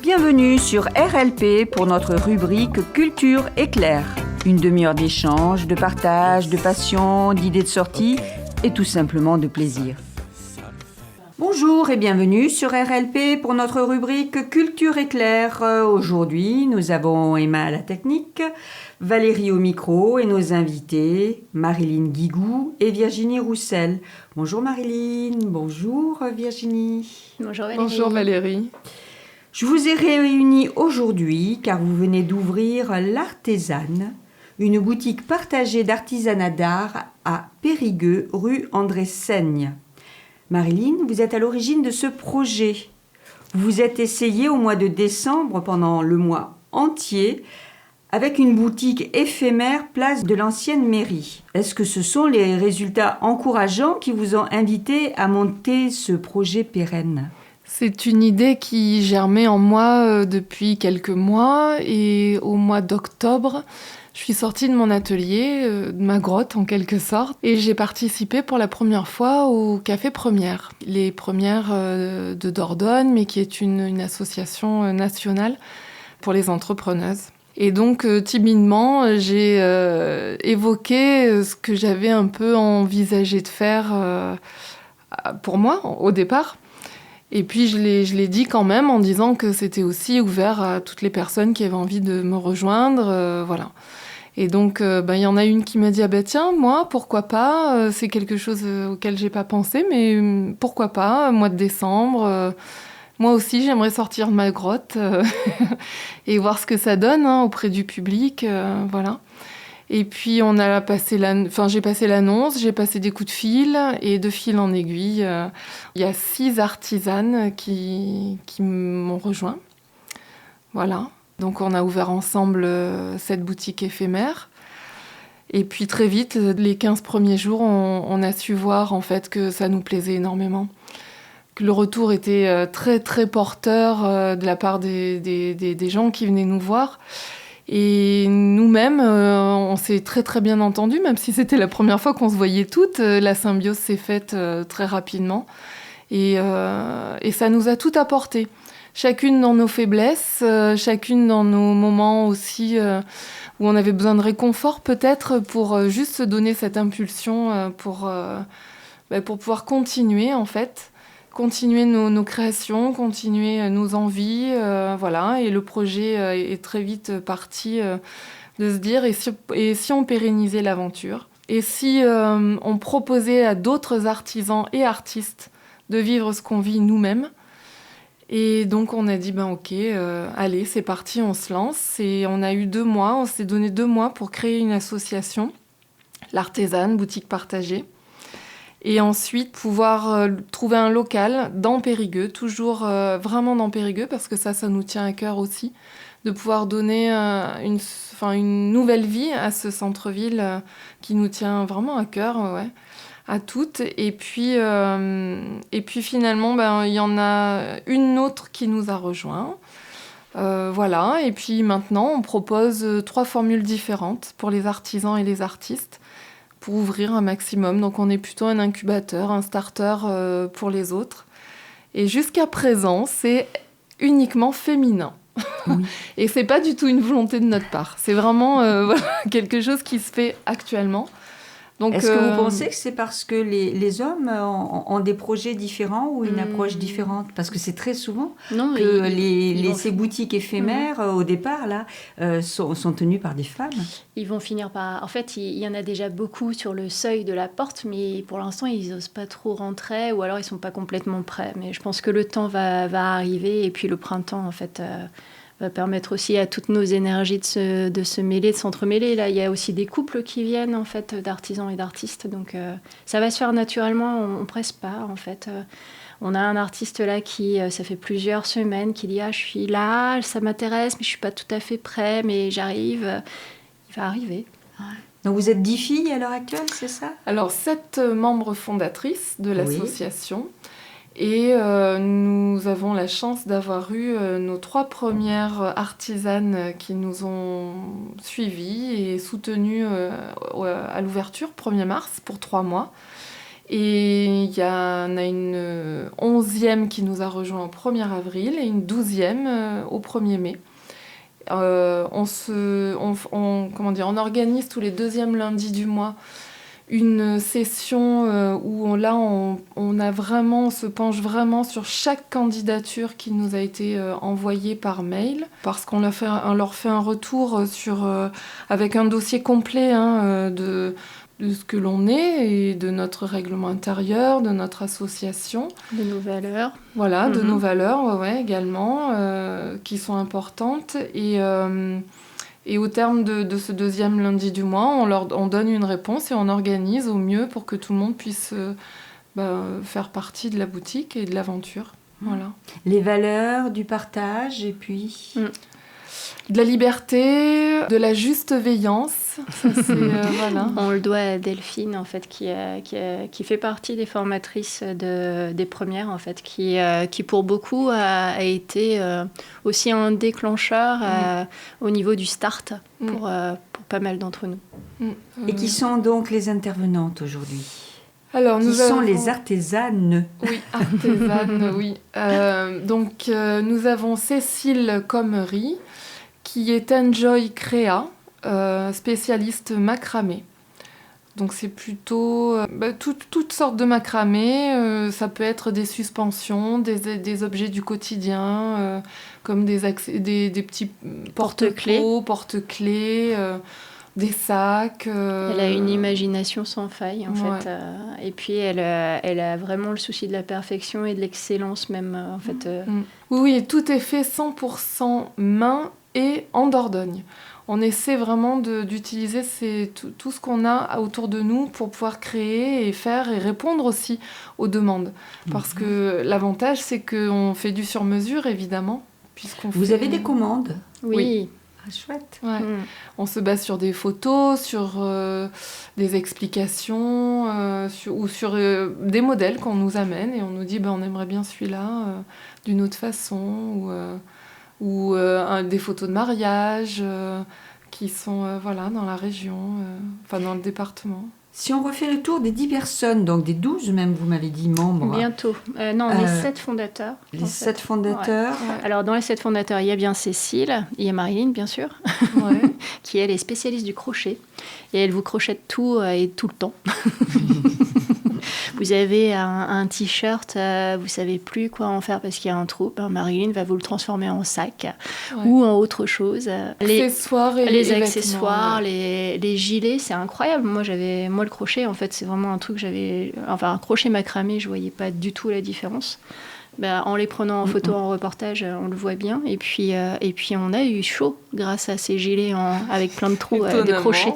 Bienvenue sur RLP pour notre rubrique Culture Éclair. Une demi-heure d'échange, de partage, de passion, d'idées de sortie et tout simplement de plaisir. Bonjour et bienvenue sur RLP pour notre rubrique Culture Éclair. Aujourd'hui, nous avons Emma à la technique, Valérie au micro et nos invités, Marilyn Guigou et Virginie Roussel. Bonjour Marilyn, bonjour Virginie. Bonjour Valérie. Bonjour Valérie. Je vous ai réunis aujourd'hui car vous venez d'ouvrir l'Artésane, une boutique partagée d'artisanat d'art à Périgueux, rue André Seigne. Marilyn, vous êtes à l'origine de ce projet. Vous vous êtes essayée au mois de décembre pendant le mois entier avec une boutique éphémère place de l'ancienne mairie. Est-ce que ce sont les résultats encourageants qui vous ont invité à monter ce projet pérenne ? C'est une idée qui germait en moi depuis quelques mois et au mois d'octobre, je suis sortie de mon atelier, de ma grotte en quelque sorte, et j'ai participé pour la première fois au Café Première. Les Premières de Dordogne, mais qui est une association nationale pour les entrepreneuses. Et donc, timidement, j'ai évoqué ce que j'avais un peu envisagé de faire pour moi, au départ. Et puis, je l'ai dit quand même en disant que c'était aussi ouvert à toutes les personnes qui avaient envie de me rejoindre, voilà. Et donc, y en a une qui m'a dit « Ah ben tiens, moi, pourquoi pas ? C'est quelque chose auquel j'ai pas pensé, mais pourquoi pas ? Mois de décembre, moi aussi, j'aimerais sortir de ma grotte et voir ce que ça donne auprès du public, voilà. » Et puis, j'ai passé l'annonce, j'ai passé des coups de fil, et de fil en aiguille, il y a 6 artisanes qui m'ont rejoint. Voilà. Donc, on a ouvert ensemble cette boutique éphémère. Et puis, très vite, les 15 premiers jours, on a su voir, en fait, que ça nous plaisait énormément. Que le retour était très, très porteur de la part des gens qui venaient nous voir. Et nous-mêmes, on s'est très très bien entendus, même si c'était la première fois qu'on se voyait toutes. La symbiose s'est faite très rapidement. Et ça nous a tout apporté. Chacune dans nos faiblesses, chacune dans nos moments aussi où on avait besoin de réconfort peut-être pour juste se donner cette impulsion pour pouvoir continuer en fait. Continuer nos créations, continuer nos envies, voilà. Et le projet est très vite parti de se dire et si on pérennisait l'aventure ? Et si on proposait à d'autres artisans et artistes de vivre ce qu'on vit nous-mêmes ? Et donc on a dit ok, allez, c'est parti, on se lance. Et on a eu 2 mois, on s'est donné 2 mois pour créer une association, l'Artésane, boutique partagée. Et ensuite, pouvoir trouver un local dans Périgueux, toujours vraiment dans Périgueux, parce que ça nous tient à cœur aussi, de pouvoir donner une nouvelle vie à ce centre-ville qui nous tient vraiment à cœur, à toutes. Et puis finalement, il y en a une autre qui nous a rejoints. Voilà. Et puis maintenant, on propose 3 formules différentes pour les artisans et les artistes, pour ouvrir un maximum. Donc on est plutôt un incubateur, un starter pour les autres. Et jusqu'à présent, c'est uniquement féminin. Oui. Et c'est pas du tout une volonté de notre part. C'est vraiment quelque chose qui se fait actuellement. Donc, est-ce que vous pensez que c'est parce que les hommes ont des projets différents ou une approche différente ? Parce que c'est très souvent que ces boutiques éphémères, au départ, là, sont tenues par des femmes. Ils vont finir par... En fait, il y en a déjà beaucoup sur le seuil de la porte, mais pour l'instant, ils n'osent pas trop rentrer ou alors ils ne sont pas complètement prêts. Mais je pense que le temps va arriver et puis le printemps, en fait... va permettre aussi à toutes nos énergies de se mêler, de s'entremêler. Là, il y a aussi des couples qui viennent, en fait, d'artisans et d'artistes. Donc, ça va se faire naturellement. On ne presse pas, en fait. On a un artiste là qui, ça fait plusieurs semaines, qui dit « Ah, je suis là, ça m'intéresse, mais je ne suis pas tout à fait prêt, mais j'arrive. » Il va arriver. Ouais. Donc, vous êtes 10 filles à l'heure actuelle, c'est ça ? Alors, 7 membres fondatrices de l'association. Oui. Et nous avons la chance d'avoir eu nos 3 premières artisanes qui nous ont suivies et soutenues à l'ouverture, 1er mars, pour 3 mois. Et il y en a une 11e qui nous a rejoint au 1er avril et une 12e au 1er mai. On organise tous les 2e lundis du mois une session où on se penche vraiment sur chaque candidature qui nous a été envoyée par mail, parce qu'on leur fait un retour avec un dossier complet de ce que l'on est et de notre règlement intérieur, de notre association. De nos valeurs. Voilà, de nos valeurs également, qui sont importantes. Et au terme de ce 2e lundi du mois, on donne une réponse et on organise au mieux pour que tout le monde puisse faire partie de la boutique et de l'aventure. Voilà. Les valeurs du partage et puis... De la liberté, de la juste veillance. Ça, voilà. On le doit à Delphine, en fait, qui fait partie des formatrices des premières, en fait, qui pour beaucoup a été aussi un déclencheur au niveau du start pour pas mal d'entre nous. Et qui sont donc les intervenantes aujourd'hui? Alors, qui sont les artisanes? Oui, artisanes, oui. Donc, nous avons Cécile Commery, qui est Enjoy Créa, spécialiste macramé. Donc c'est plutôt toutes sortes de macramé. Ça peut être des suspensions, des objets du quotidien, comme des petits porte-clés, des sacs. Elle a une imagination sans faille, en fait. Et puis elle a vraiment le souci de la perfection et de l'excellence même, en fait. Oui, tout est fait 100% main et en Dordogne. On essaie vraiment d'utiliser tout ce qu'on a autour de nous pour pouvoir créer et faire et répondre aussi aux demandes. Parce que l'avantage, c'est qu'on fait du sur-mesure, évidemment. Vous avez des commandes? Oui. Ah, chouette. Ouais. On se base sur des photos, sur des explications ou sur des modèles qu'on nous amène et on nous dit on aimerait bien celui-là d'une autre façon ou des photos de mariage qui sont dans la région, dans le département. Si on refait le tour des 10 personnes, donc des 12 même, vous m'avez dit, membres. Bientôt. Non, les 7 fondateurs. Les 7 fondateurs. Ouais. Alors, dans les 7 fondateurs, il y a bien Cécile, il y a Marilyn, bien sûr, qui, elle, est spécialiste du crochet. Et elle vous crochette tout et tout le temps. Vous avez un t-shirt, vous savez plus quoi en faire parce qu'il y a un trou. Marilyn va vous le transformer en sac ou en autre chose. Les accessoires, les gilets, c'est incroyable. Moi, le crochet, en fait, c'est vraiment un truc un crochet macramé, je voyais pas du tout la différence. En les prenant en photo, en reportage, on le voit bien. Et puis on a eu chaud grâce à ces gilets avec plein de trous de crochets.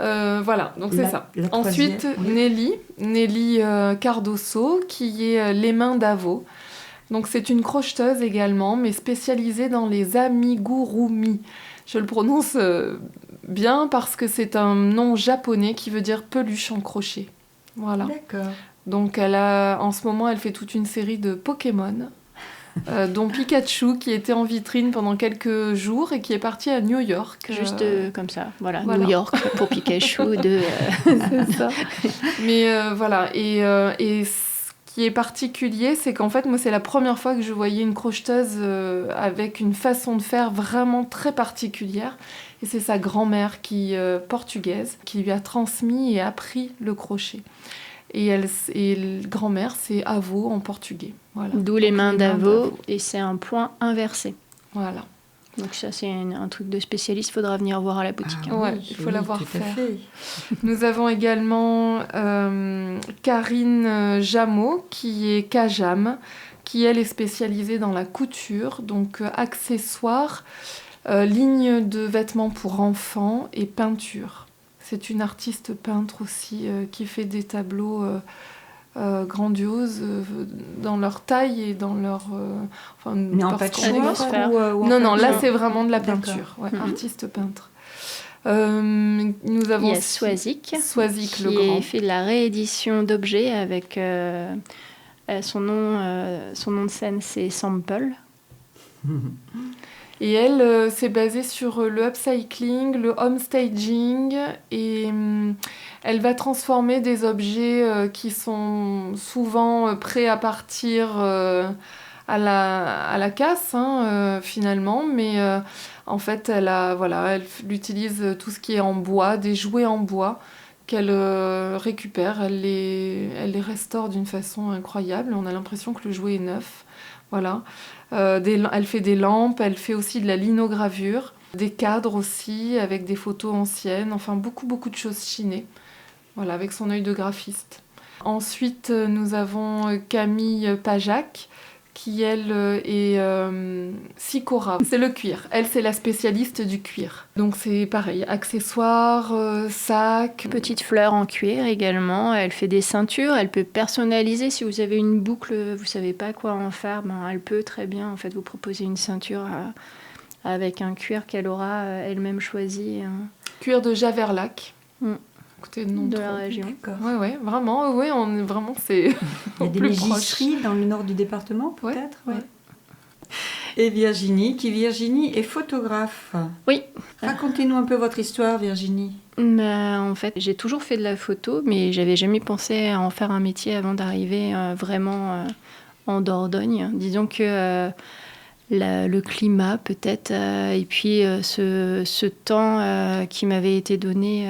Voilà, donc c'est ça. Ensuite, oui. Nelly Cardoso, qui est Les Mains d'Avo. Donc c'est une crocheteuse également, mais spécialisée dans les amigurumi. Je le prononce bien parce que c'est un nom japonais qui veut dire peluche en crochet. Voilà. D'accord. Donc en ce moment, elle fait toute une série de Pokémon. Dont Pikachu qui était en vitrine pendant quelques jours et qui est parti à New York. Juste comme ça, voilà. New York pour Pikachu. C'est ça. Mais voilà, et ce qui est particulier, c'est qu'en fait, moi, c'est la première fois que je voyais une crocheteuse avec une façon de faire vraiment très particulière. Et c'est sa grand-mère portugaise qui lui a transmis et appris le crochet. Et grand-mère, c'est Avo en portugais. Voilà. D'où les mains d'Avo, et c'est un point inversé. Voilà. Donc ça, c'est un truc de spécialiste, il faudra venir voir à la boutique. Il faut l'avoir fait. Nous avons également Karine Jameau, qui est Kajam, qui, elle, est spécialisée dans la couture, donc accessoires, ligne de vêtements pour enfants et peinture. C'est une artiste peintre aussi qui fait des tableaux grandioses dans leur taille et dans leur... mais en patchwork Non, là c'est vraiment de la peinture. Ouais, artiste peintre. Nous avons il y a Swazik le Grand. Qui fait de la réédition d'objets avec son nom de scène, c'est Sample. Et elle s'est basée sur le upcycling, le homestaging, et elle va transformer des objets qui sont souvent prêts à partir à la casse, finalement, mais en fait, elle utilise tout ce qui est en bois, des jouets en bois qu'elle récupère, elle les restaure d'une façon incroyable. On a l'impression que le jouet est neuf. Voilà. Elle fait des lampes, elle fait aussi de la linogravure, des cadres aussi avec des photos anciennes, enfin beaucoup beaucoup de choses chinées, voilà, avec son œil de graphiste. Ensuite, nous avons Camille Pajac, qui elle est Sicora. C'est le cuir. Elle, c'est la spécialiste du cuir. Donc c'est pareil, accessoires, sacs. Petites fleurs en cuir également. Elle fait des ceintures. Elle peut personnaliser. Si vous avez une boucle, vous savez pas quoi en faire, elle peut très bien en fait vous proposer une ceinture avec un cuir qu'elle aura elle-même choisi. Cuir de Javerlac. Écoutez, le nom de la région. Ouais, vraiment, vraiment, c'est. Il y a des mégisseries dans le nord du département, peut-être. Ouais. Et Virginie est photographe. Oui. Racontez-nous un peu votre histoire, Virginie. En fait, j'ai toujours fait de la photo, mais j'avais jamais pensé à en faire un métier avant d'arriver vraiment en Dordogne. Disons que le climat, peut-être, et puis ce temps qui m'avait été donné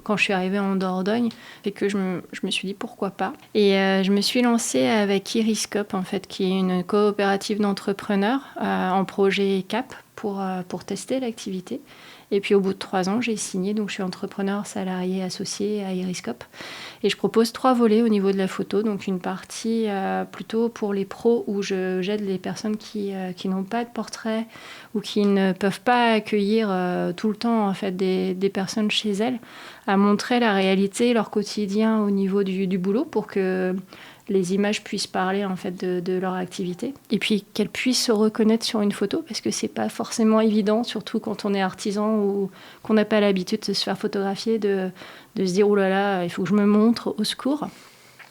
quand je suis arrivée en Dordogne, et que je me suis dit pourquoi pas. Et je me suis lancée avec Iriscope, en fait, qui est une coopérative d'entrepreneurs en projet CAP pour tester l'activité. Et puis au bout de 3 ans, j'ai signé, donc je suis entrepreneur salarié associé à Iriscope. Et je propose 3 volets au niveau de la photo, donc une partie plutôt pour les pros où j'aide les personnes qui n'ont pas de portrait ou qui ne peuvent pas accueillir tout le temps en fait, des personnes chez elles, à montrer la réalité, leur quotidien au niveau du boulot pour que les images puissent parler en fait de leur activité et puis qu'elles puissent se reconnaître sur une photo parce que c'est pas forcément évident, surtout quand on est artisan ou qu'on n'a pas l'habitude de se faire photographier, de se dire oh là là, il faut que je me montre, au secours.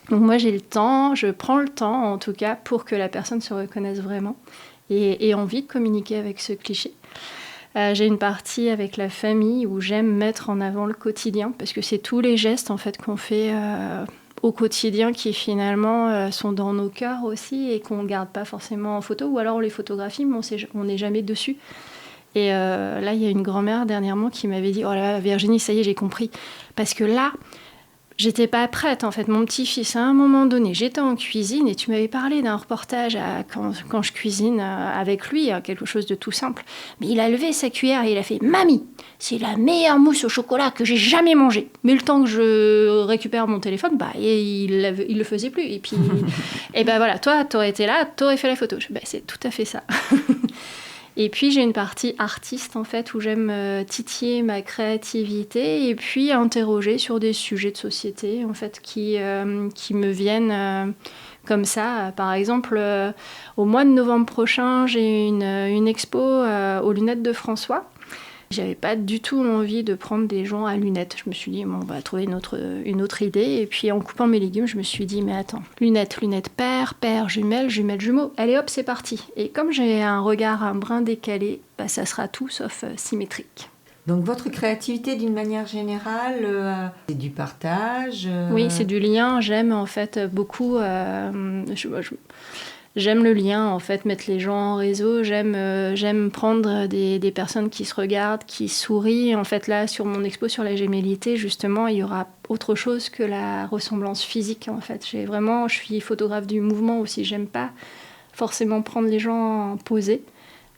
Donc moi j'ai le temps, je prends le temps en tout cas pour que la personne se reconnaisse vraiment et ait envie de communiquer avec ce cliché. J'ai une partie avec la famille où j'aime mettre en avant le quotidien parce que c'est tous les gestes en fait qu'on fait au quotidien qui finalement sont dans nos cœurs aussi et qu'on ne garde pas forcément en photo ou alors on les photographie mais on n'est jamais dessus. Et là, il y a une grand-mère dernièrement qui m'avait dit « Oh là là, Virginie, ça y est, j'ai compris. » Parce que là, j'étais pas prête en fait. Mon petit-fils, à un moment donné, j'étais en cuisine et tu m'avais parlé d'un reportage quand je cuisine avec lui, quelque chose de tout simple. Mais il a levé sa cuillère et il a fait « Mamie, c'est la meilleure mousse au chocolat que j'ai jamais mangée. » Mais le temps que je récupère mon téléphone, il le faisait plus. Et puis, et ben voilà, toi, t'aurais été là, t'aurais fait la photo. C'est tout à fait ça. Et puis j'ai une partie artiste en fait où j'aime titiller ma créativité et puis interroger sur des sujets de société en fait qui me viennent comme ça. Par exemple, au mois de novembre prochain, j'ai une expo aux lunettes de François. J'avais pas du tout envie de prendre des gens à lunettes. Je me suis dit, on va trouver une autre idée. Et puis en coupant mes légumes, je me suis dit, mais attends, lunettes paires, jumelles, jumeaux. Allez hop, c'est parti. Et comme j'ai un regard un brin décalé, ça sera tout sauf symétrique. Donc votre créativité d'une manière générale, c'est du partage Oui, c'est du lien. J'aime en fait beaucoup... J'aime le lien, en fait, mettre les gens en réseau. J'aime prendre des personnes qui se regardent, qui sourient. En fait, là, sur mon expo sur la gémellité, justement, il y aura autre chose que la ressemblance physique, en fait. Je suis photographe du mouvement aussi. J'aime pas forcément prendre les gens posés.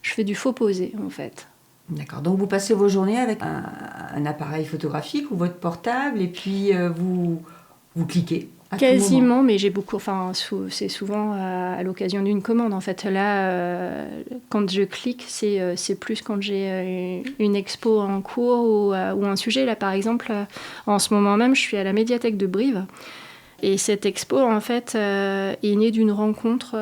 Je fais du faux posé, en fait. D'accord. Donc, vous passez vos journées avec un appareil photographique ou votre portable et puis vous cliquez. Quasiment, mais j'ai beaucoup. C'est souvent à l'occasion d'une commande. En fait, là, quand je clique, c'est plus quand j'ai une expo en cours ou un sujet. Là, par exemple, en ce moment même, je suis à la médiathèque de Brive. Et cette expo, en fait, est née d'une rencontre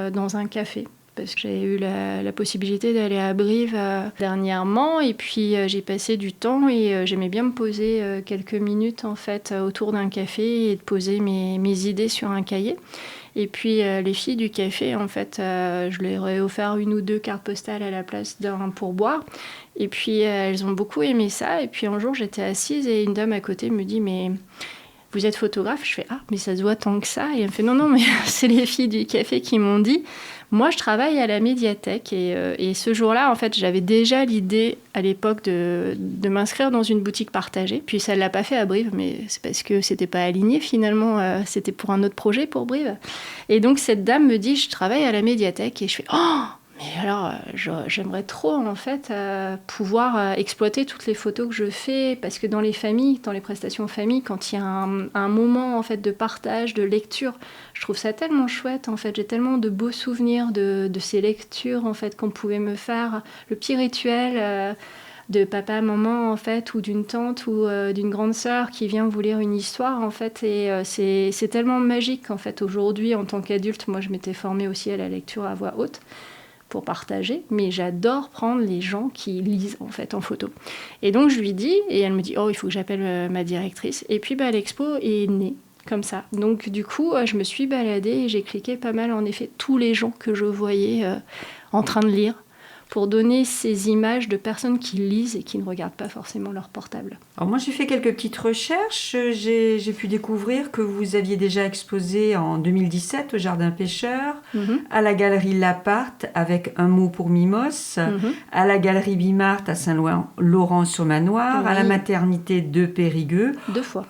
dans un café. Parce que j'ai eu la possibilité d'aller à Brive dernièrement et puis j'ai passé du temps et j'aimais bien me poser quelques minutes en fait autour d'un café et de poser mes idées sur un cahier. Et puis les filles du café, en fait, je leur ai offert 1 ou 2 cartes postales à la place d'un pourboire. Et puis elles ont beaucoup aimé ça. Et puis un jour, j'étais assise et une dame à côté me dit « Mais vous êtes photographe ?» Je fais « Ah, mais ça se voit tant que ça ?» Et elle me fait « Non, non, mais c'est les filles du café qui m'ont dit. » Moi, je travaille à la médiathèque et ce jour-là, en fait, j'avais déjà l'idée à l'époque de m'inscrire dans une boutique partagée. Puis ça ne l'a pas fait à Brive, mais c'est parce que c'était pas aligné finalement. C'était pour un autre projet pour Brive. Et donc cette dame me dit, je travaille à la médiathèque et je fais, oh, mais alors j'aimerais trop en fait pouvoir exploiter toutes les photos que je fais parce que dans les familles, dans les prestations famille, quand il y a un moment en fait de partage, de lecture, je trouve ça tellement chouette en fait. J'ai tellement de beaux souvenirs de ces lectures en fait qu'on pouvait me faire. Le petit rituel de papa, maman en fait, ou d'une tante ou d'une grande sœur qui vient vous lire une histoire en fait. Et c'est tellement magique en fait. Aujourd'hui, en tant qu'adulte, moi je m'étais formée aussi à la lecture à voix haute pour partager, mais j'adore prendre les gens qui lisent en fait en photo. Et donc je lui dis, et elle me dit, oh il faut que j'appelle ma directrice. Et puis l'expo est née comme ça. Donc du coup, je me suis baladée et j'ai cliqué pas mal en effet tous les gens que je voyais en train de lire pour donner ces images de personnes qui lisent et qui ne regardent pas forcément leur portable. Alors moi, j'ai fait quelques petites recherches. J'ai pu découvrir que vous aviez déjà exposé en 2017 au Jardin Pêcheur, à la Galerie Laparte avec Un mot pour Mimos, à la Galerie Bimart à Saint-Laurent-sur-Manoir, à la maternité de Périgueux. 2 fois.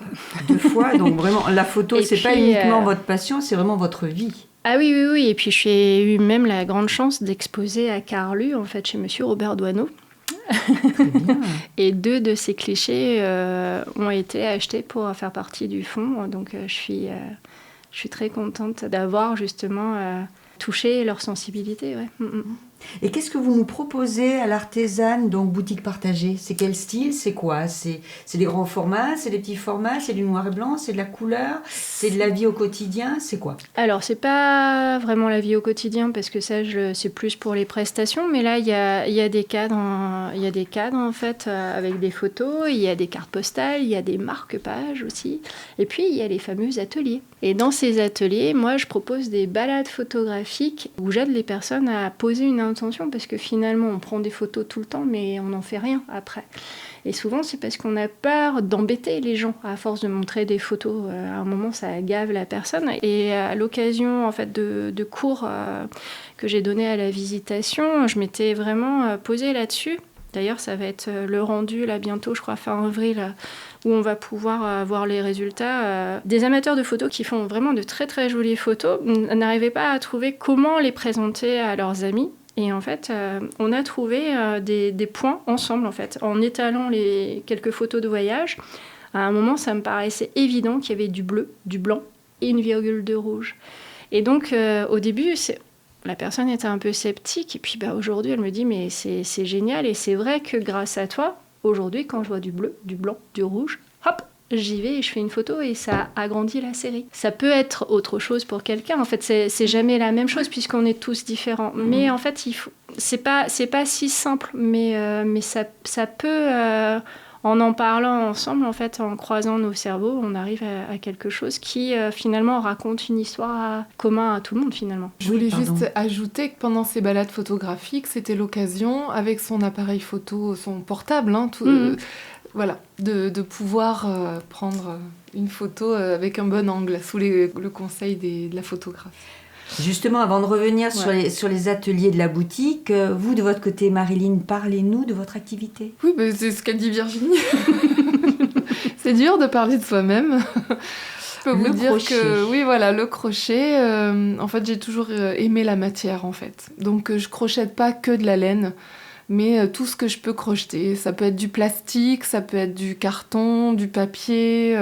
2 fois, donc vraiment, la photo, Et c'est puis, pas uniquement votre passion, c'est vraiment votre vie. Ah oui, oui, oui. Et puis j'ai eu même la grande chance d'exposer à Carlu, en fait, chez Monsieur Robert Doisneau. Très bien. Et 2 de ces clichés ont été achetés pour faire partie du fonds. Donc je suis très contente d'avoir justement touché leur sensibilité. Ouais. Et qu'est-ce que vous nous proposez à l'Artésane, donc boutique partagée? C'est quel style? C'est quoi? C'est des grands formats? C'est des petits formats? C'est du noir et blanc? C'est de la couleur? C'est de la vie au quotidien? C'est quoi? Alors, c'est pas vraiment la vie au quotidien parce que ça, c'est plus pour les prestations. Mais là, il y a des cadres, en fait avec des photos. Il y a des cartes postales. Il y a des marque-pages aussi. Et puis, il y a les fameux ateliers. Et dans ces ateliers, moi, je propose des balades photographiques où j'aide les personnes à poser une intention parce que finalement, on prend des photos tout le temps, mais on n'en fait rien après. Et souvent, c'est parce qu'on a peur d'embêter les gens à force de montrer des photos. À un moment, ça gave la personne. Et à l'occasion en fait, de cours que j'ai donnés à la visitation, je m'étais vraiment posée là-dessus. D'ailleurs, ça va être le rendu là bientôt, je crois, fin avril, où on va pouvoir voir les résultats. Des amateurs de photos qui font vraiment de très très jolies photos n'arrivaient pas à trouver comment les présenter à leurs amis. Et en fait, on a trouvé des points ensemble, en fait, en étalant les quelques photos de voyage. À un moment, ça me paraissait évident qu'il y avait du bleu, du blanc et une virgule de rouge. Et donc, au début, la personne était un peu sceptique. Et puis aujourd'hui, elle me dit, mais c'est génial. Et c'est vrai que grâce à toi, aujourd'hui, quand je vois du bleu, du blanc, du rouge, hop, j'y vais et je fais une photo et ça agrandit la série. Ça peut être autre chose pour quelqu'un. En fait, c'est jamais la même chose puisqu'on est tous différents. Mais en fait, c'est pas si simple. Mais ça peut... en parlant ensemble, en fait, en croisant nos cerveaux, on arrive à quelque chose qui, finalement, raconte une histoire commun à tout le monde, finalement. Je voulais juste ajouter que pendant ces balades photographiques, c'était l'occasion, avec son appareil photo, son portable, voilà, de pouvoir prendre une photo avec un bon angle, sous le conseil de la photographe. Justement, avant de revenir sur les ateliers de la boutique, vous, de votre côté, Marilyn, parlez-nous de votre activité. Oui, c'est ce qu'a dit Virginie. C'est dur de parler de soi-même. Je peux vous dire que, oui, voilà, le crochet, en fait, j'ai toujours aimé la matière, en fait. Donc, je crochette pas que de la laine, mais tout ce que je peux crocheter. Ça peut être du plastique, ça peut être du carton, du papier...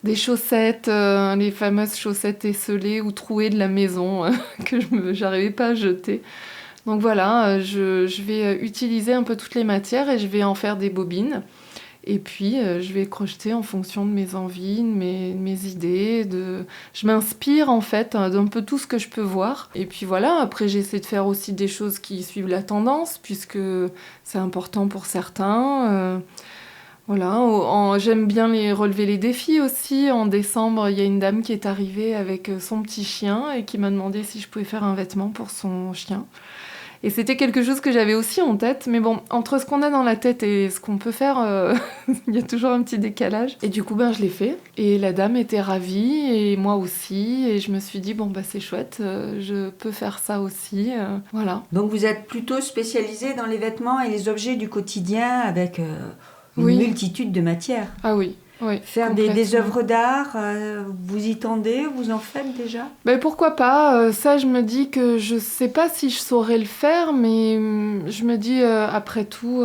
des chaussettes, les fameuses chaussettes esselées ou trouées de la maison que j'arrivais pas à jeter. Donc voilà, je vais utiliser un peu toutes les matières et je vais en faire des bobines. Et puis, je vais crocheter en fonction de mes envies, de mes idées. Je m'inspire, en fait, d'un peu tout ce que je peux voir. Et puis voilà, après, j'essaie de faire aussi des choses qui suivent la tendance, puisque c'est important pour certains. Voilà, j'aime bien relever les défis aussi. En décembre, il y a une dame qui est arrivée avec son petit chien et qui m'a demandé si je pouvais faire un vêtement pour son chien. Et c'était quelque chose que j'avais aussi en tête. Mais bon, entre ce qu'on a dans la tête et ce qu'on peut faire, il y a toujours un petit décalage. Et du coup, je l'ai fait. Et la dame était ravie, et moi aussi. Et je me suis dit, c'est chouette, je peux faire ça aussi. Voilà. Donc vous êtes plutôt spécialisée dans les vêtements et les objets du quotidien avec une multitude de matières. Ah oui. Oui, faire des œuvres d'art, vous y tendez, vous en faites déjà ? Pourquoi pas, ça je me dis que je sais pas si je saurais le faire, mais je me dis après tout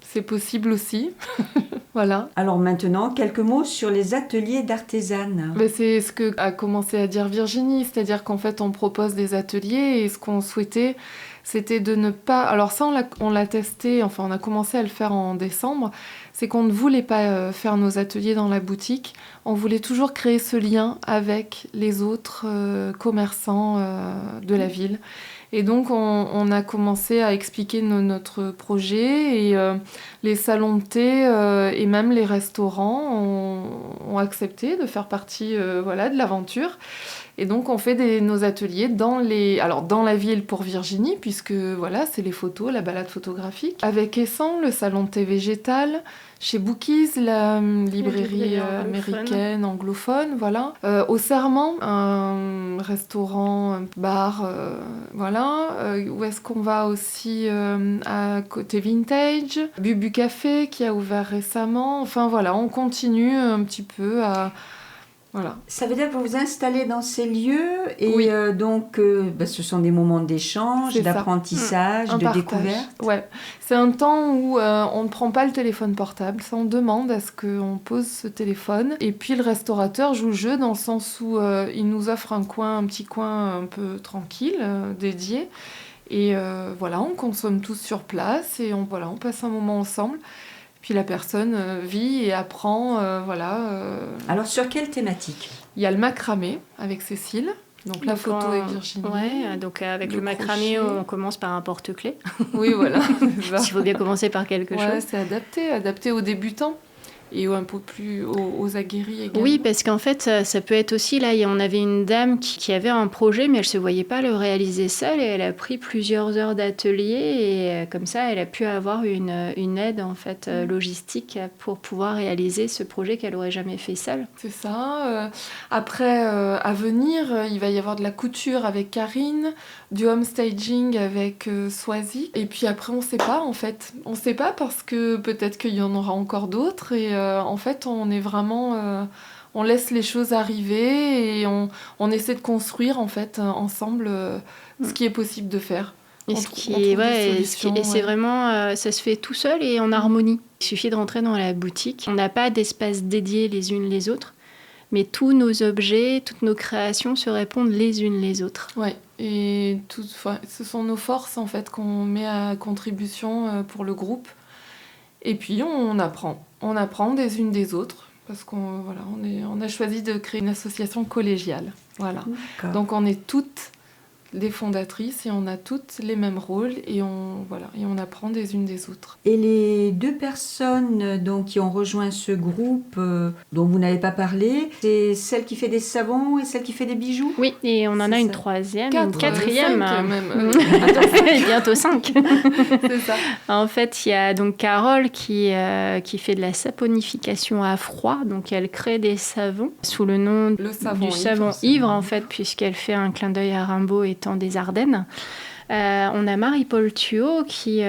c'est possible aussi. Voilà. Alors maintenant, quelques mots sur les ateliers d'artisanes. C'est ce que a commencé à dire Virginie, c'est-à-dire qu'en fait on propose des ateliers et ce qu'on souhaitait c'était de ne pas... Alors ça on l'a testé, enfin on a commencé à le faire en décembre, c'est qu'on ne voulait pas faire nos ateliers dans la boutique, on voulait toujours créer ce lien avec les autres commerçants de la ville. Et donc on a commencé à expliquer notre projet et les salons de thé et même les restaurants ont accepté de faire partie de l'aventure. Et donc on fait nos ateliers dans la ville pour Virginie, puisque c'est les photos, la balade photographique. Avec Essan, le salon de thé végétal, chez Bookies, la librairie américaine, anglophone, voilà. Au Serment, un restaurant, un bar, où est-ce qu'on va aussi à côté Vintage, Bubu Café qui a ouvert récemment. Enfin voilà, on continue un petit peu à... Voilà. Ça veut dire que vous vous installez dans ces lieux et oui. Ce sont des moments d'échange, d'apprentissage, de découverte. Ouais. C'est un temps où on ne prend pas le téléphone portable, ça on demande à ce qu'on pose ce téléphone. Et puis le restaurateur joue le jeu dans le sens où il nous offre un petit coin un peu tranquille, dédié. Et on consomme tous sur place et on passe un moment ensemble. Puis la personne vit et apprend, Alors sur quelle thématique ? Il y a le macramé avec Cécile, donc la photo avec Virginie. Ouais, donc avec le macramé, crochet. on commence par un porte-clés. Oui, voilà. Il faut bien commencer par quelque chose. C'est adapté aux débutants. Et un peu plus aux aguerris également. Oui, parce qu'en fait, ça peut être aussi, là, on avait une dame qui avait un projet, mais elle ne se voyait pas le réaliser seule, et elle a pris plusieurs heures d'atelier, et comme ça, elle a pu avoir une aide, en fait, logistique pour pouvoir réaliser ce projet qu'elle n'aurait jamais fait seule. C'est ça. Après, à venir, il va y avoir de la couture avec Karine, du homestaging avec Swazi, et puis après, on ne sait pas, en fait. On ne sait pas parce que peut-être qu'il y en aura encore d'autres, et en fait, on est vraiment... on laisse les choses arriver et on essaie de construire, en fait, ensemble ce qui est possible de faire. Et c'est vraiment... ça se fait tout seul et en harmonie. Il suffit de rentrer dans la boutique. On n'a pas d'espace dédié les unes les autres, mais tous nos objets, toutes nos créations se répondent les unes les autres. Ouais, et ce sont nos forces, en fait, qu'on met à contribution pour le groupe. Et puis, on apprend. On apprend des unes des autres, parce qu'on a choisi de créer une association collégiale. Voilà. D'accord. Donc, on est toutes des fondatrices et on a toutes les mêmes rôles et on apprend des unes des autres. Et les deux personnes qui ont rejoint ce groupe dont vous n'avez pas parlé, c'est celle qui fait des savons et celle qui fait des bijoux ? Oui, et on en a une troisième, une quatrième. 5 même. Bientôt 5. C'est ça. En fait, il y a donc Carole qui fait de la saponification à froid. Donc, elle crée des savons sous le nom du savon ivre, en fait, puisqu'elle fait un clin d'œil à Rimbaud étant des Ardennes. On a Marie-Paul Thuot qui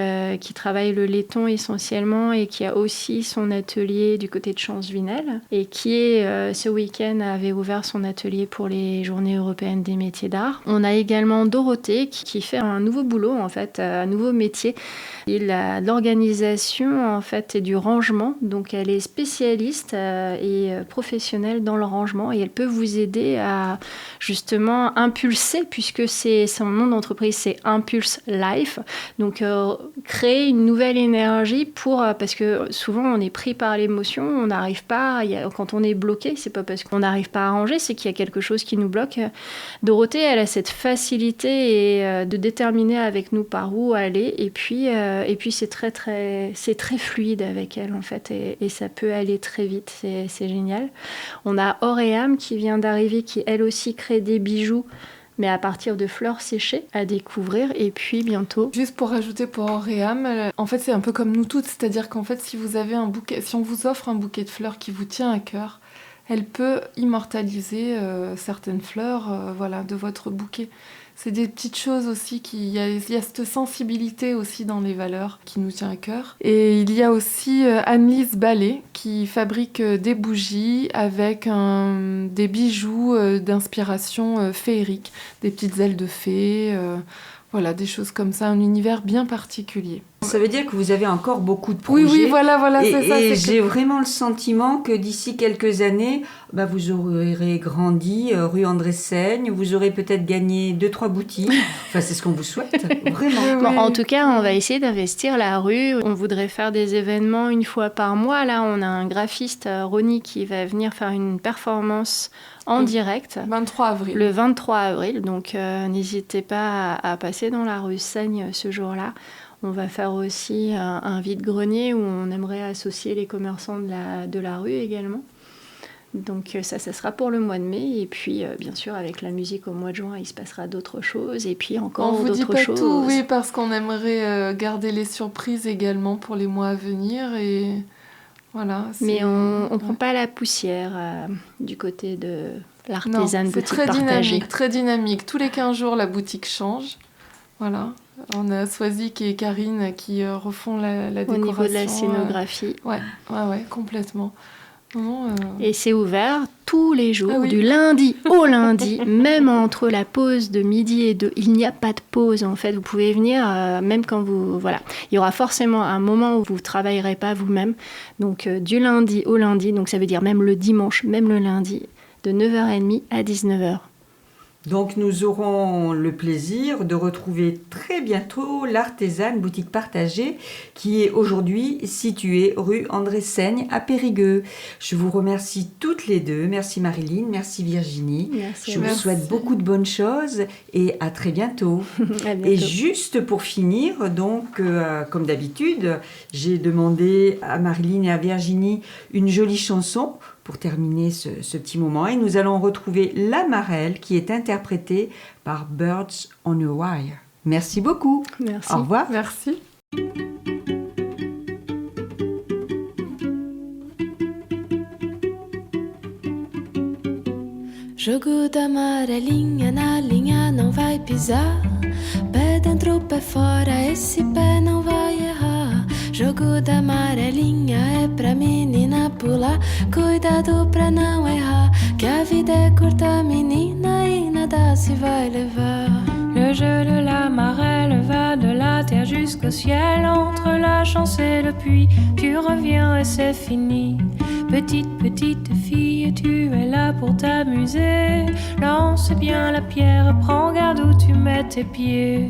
travaille le laiton essentiellement et qui a aussi son atelier du côté de Champs-Vinel et qui ce week-end avait ouvert son atelier pour les Journées européennes des métiers d'art. On a également Dorothée qui fait un nouveau boulot, en fait, un nouveau métier. Il a de l'organisation, en fait, et du rangement. Donc elle est spécialiste et professionnelle dans le rangement et elle peut vous aider à justement impulser, puisque son nom d'entreprise c'est Impulse Life. Donc, créer une nouvelle énergie parce que souvent, on est pris par l'émotion, on n'arrive pas, quand on est bloqué, c'est pas parce qu'on n'arrive pas à ranger, c'est qu'il y a quelque chose qui nous bloque. Dorothée, elle a cette facilité de déterminer avec nous par où aller, et puis c'est très fluide avec elle, en fait, et ça peut aller très vite, c'est génial. On a Auréam qui vient d'arriver, qui elle aussi crée des bijoux, mais à partir de fleurs séchées à découvrir, et puis bientôt. Juste pour rajouter pour Auréam, en fait c'est un peu comme nous toutes, c'est-à-dire qu'en fait si on vous offre un bouquet de fleurs qui vous tient à cœur, elle peut immortaliser certaines fleurs de votre bouquet. C'est des petites choses aussi, il y a cette sensibilité aussi dans les valeurs qui nous tient à cœur. Et il y a aussi Anne-Lise Ballet qui fabrique des bougies avec des bijoux d'inspiration féerique, des petites ailes de fée, des choses comme ça, un univers bien particulier. Ça veut dire que vous avez encore beaucoup de projets. Oui, voilà, c'est ça. Et j'ai vraiment le sentiment que d'ici quelques années, vous aurez grandi rue André Seigne, vous aurez peut-être gagné 2-3 boutiques. Enfin, c'est ce qu'on vous souhaite, vraiment. Oui. Bon, en tout cas, on va essayer d'investir la rue. On voudrait faire des événements une fois par mois. Là, on a un graphiste, Ronnie, qui va venir faire une performance en direct. 23 avril. Le 23 avril. Donc, n'hésitez pas à passer dans la rue Seigne ce jour-là. On va faire aussi un vide-grenier où on aimerait associer les commerçants de la rue également. Donc ça sera pour le mois de mai. Et puis, bien sûr, avec la musique au mois de juin, il se passera d'autres choses. Et puis encore d'autres choses. On vous dit pas tout, oui, parce qu'on aimerait garder les surprises également pour les mois à venir. Et voilà. Mais on ne prend pas la poussière du côté de l'artisane boutique partagée. C'est très dynamique. Tous les 15 jours, la boutique change. Voilà. On a Swazik et Karine qui refont la décoration. Au niveau de la scénographie. Ouais, complètement. Et c'est ouvert tous les jours, du lundi au lundi, même entre la pause de midi et 2. Il n'y a pas de pause, en fait. Vous pouvez venir, même quand vous... Voilà. Il y aura forcément un moment où vous ne travaillerez pas vous-même. Donc, du lundi au lundi, donc ça veut dire même le dimanche, même le lundi, de 9h30 à 19h. Donc nous aurons le plaisir de retrouver très bientôt l'artisane boutique partagée qui est aujourd'hui située rue André Seigne à Périgueux. Je vous remercie toutes les deux. Merci Marilyn, merci Virginie. Merci. Je vous souhaite beaucoup de bonnes choses et à très bientôt. À bientôt. Et juste pour finir, donc comme d'habitude, j'ai demandé à Marilyn et à Virginie une jolie chanson pour terminer ce petit moment. Et nous allons retrouver La Marelle qui est interprétée par Birds on a Wire. Merci beaucoup. Merci. Au revoir. Merci. Jogo da amarelinha na linha não vai pisar. Pé dentro, pé fora, esse pé não vai errar. Jogo da amarelinha é pra menina pular. Cuidado pra não errar, que a vida é curta, menina, e nada se vai levar. Le jeu de la marelle va de la terre jusqu'au ciel. Entre la chance et le puits, tu reviens et c'est fini. Petite fille, tu es là pour t'amuser. Lance bien la pierre, prends garde où tu mets tes pieds.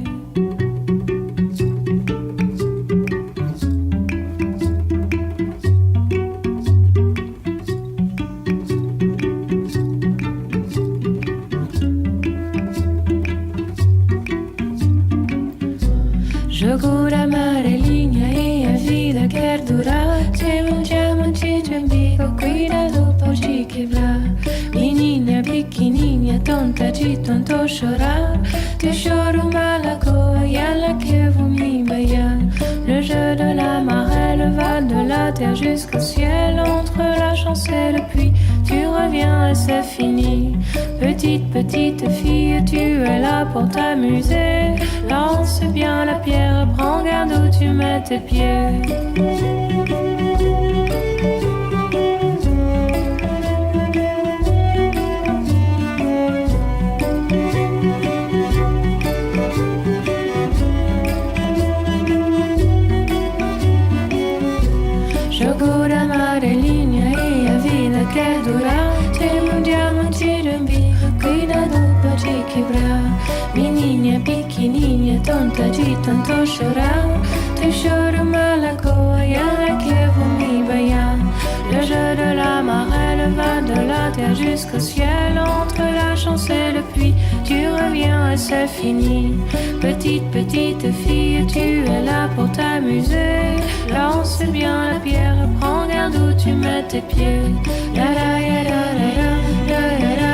Jogo da amarelinha e a vida quer durar. Tem diamante de umbigo, cuidado por te quebrar. Menina pequenininha, tonta de tanto chorar. Te choro uma lagoa e ela que vou me banhar. Le jeu de la marelle va de la terre jusqu'au ciel. Entre la chance et le puits, tu reviens et c'est fini. Petite fille, tu es là pour t'amuser. Lance bien la pierre, prends garde où tu mets tes pieds. Jogo da amarelinha e a vida quer durar. Tem diamante de umbigo, cuidado pra te quebrar. Menina pequena, pequenininha, tonta de tanto chorar. Tu choro malacoa, y'a que vous m'y baillant. Le jeu de la marelle va de la terre jusqu'au ciel. Entre la chance et le puits, tu reviens et c'est fini. Petite, petite fille, tu es là pour t'amuser. Lance bien la pierre, prends garde où tu mets tes pieds. La la ya la la la la la.